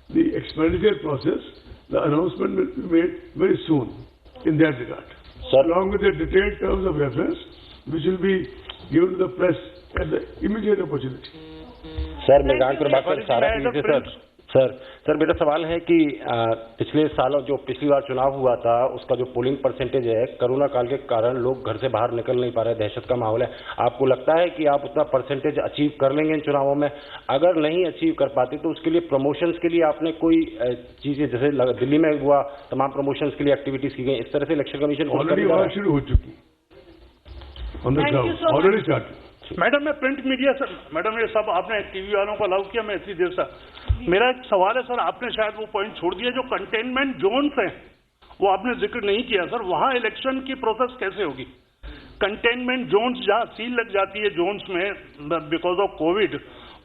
the expenditure process. The announcement will be made very soon in that regard. Sir. Along with the detailed terms of reference, which will be given to the press at the immediate opportunity. Sir मैं कानपुर बात कर सारा चीज sir मेरा सवाल है कि पिछले सालों जो पिछली बार चुनाव हुआ था उसका जो पोलिंग परसेंटेज है कोरोना काल के कारण लोग घर से बाहर निकल नहीं पा रहे, दहशत का माहौल है। आपको लगता है कि आप उतना परसेंटेज अचीव कर लेंगे इन चुनावों में? अगर नहीं अचीव कर पाते तो उसके लिए प्रमोशंस के लिए आपने कोई चीजें, जैसे दिल्ली में हुआ तमाम प्रमोशंस के लिए एक्टिविटीज की गई, इस तरह से इलेक्शन कमीशन शुरू हो चुकी ऑलरेडी स्टार्ट। मैडम मैं प्रिंट मीडिया सर, मैडम ये सब आपने टीवी वालों को अलाउ किया, मैं इतनी देर से मेरा एक सवाल है सर, आपने शायद वो पॉइंट छोड़ दिया जो कंटेनमेंट जोन्स हैं वो आपने जिक्र नहीं किया सर, वहां इलेक्शन की प्रोसेस कैसे होगी? कंटेनमेंट जोन्स जहां सील लग जाती है जोन्स में बिकॉज ऑफ कोविड,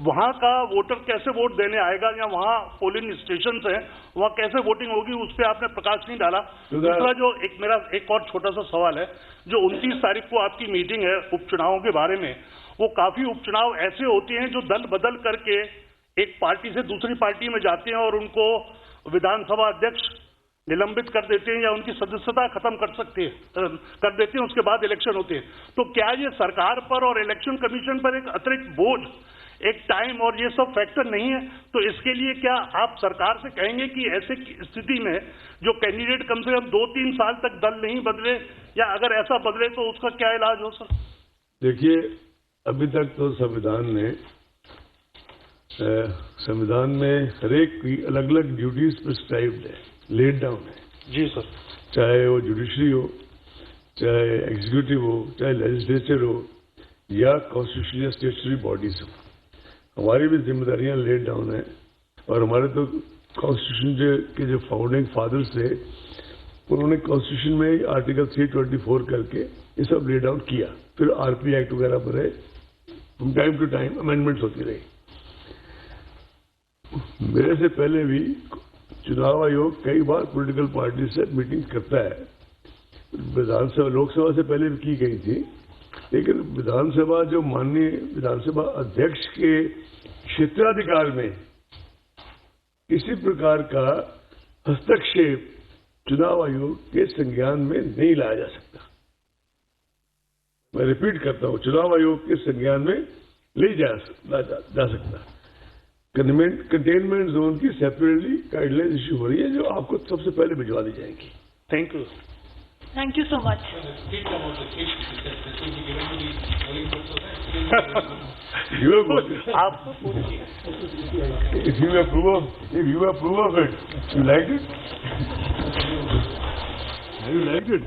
वहां का वोटर कैसे वोट देने आएगा, या वहां पोलिंग स्टेशन है वहां कैसे वोटिंग होगी, उस पर आपने प्रकाश नहीं डाला। दूसरा जो मेरा एक और छोटा सा सवाल है, जो 29 तारीख को आपकी मीटिंग है उपचुनावों के बारे में, वो काफी उपचुनाव ऐसे होते हैं जो दल बदल करके एक पार्टी से दूसरी पार्टी में जाते हैं और उनको विधानसभा अध्यक्ष निलंबित कर देते हैं या उनकी सदस्यता खत्म कर देते हैं, उसके बाद इलेक्शन होते हैं। तो क्या ये सरकार पर और इलेक्शन कमीशन पर एक अतिरिक्त बोझ, एक टाइम और ये सब फैक्टर नहीं है? तो इसके लिए क्या आप सरकार से कहेंगे कि ऐसे स्थिति में जो कैंडिडेट कम से कम 2-3 साल तक दल नहीं बदले, या अगर ऐसा बदले तो उसका क्या इलाज हो सर? देखिए, अभी तक तो संविधान में हर एक की अलग अलग ड्यूटीज प्रिस्क्राइब्ड है, लेड डाउन है। जी सर। चाहे वो जुडिशरी हो, चाहे एग्जीक्यूटिव हो, चाहे लेजिस्लेचर हो, या कॉन्स्टिट्यूशनल या स्टेचुटरी बॉडीज हो, हमारी भी जिम्मेदारियां लेड डाउन है। और हमारे तो कॉन्स्टिट्यूशन के जो फाउंडिंग फादर्स थे उन्होंने कॉन्स्टिट्यूशन में आर्टिकल 324 करके ये सब लेड आउट किया, फिर आरपी एक्ट वगैरह बने, टाइम टू टाइम अमेंडमेंट्स होती रही। मेरे से पहले भी चुनाव आयोग कई बार पॉलिटिकल पार्टी से मीटिंग करता है, विधानसभा लोकसभा से पहले भी की गई थी, लेकिन विधानसभा जो माननीय विधानसभा अध्यक्ष के क्षेत्राधिकार में किसी प्रकार का हस्तक्षेप चुनाव आयोग के संज्ञान में नहीं लाया जा सकता। मैं रिपीट करता हूं, चुनाव आयोग के संज्ञान में ले जा सकता। कंटेनमेंट जोन की सेपरेटली गाइडलाइन इश्यू हो रही है जो आपको सबसे पहले भिजवा दी जाएंगी। Thank you. Thank you so much. If you approve of it, you liked it? Have you liked it?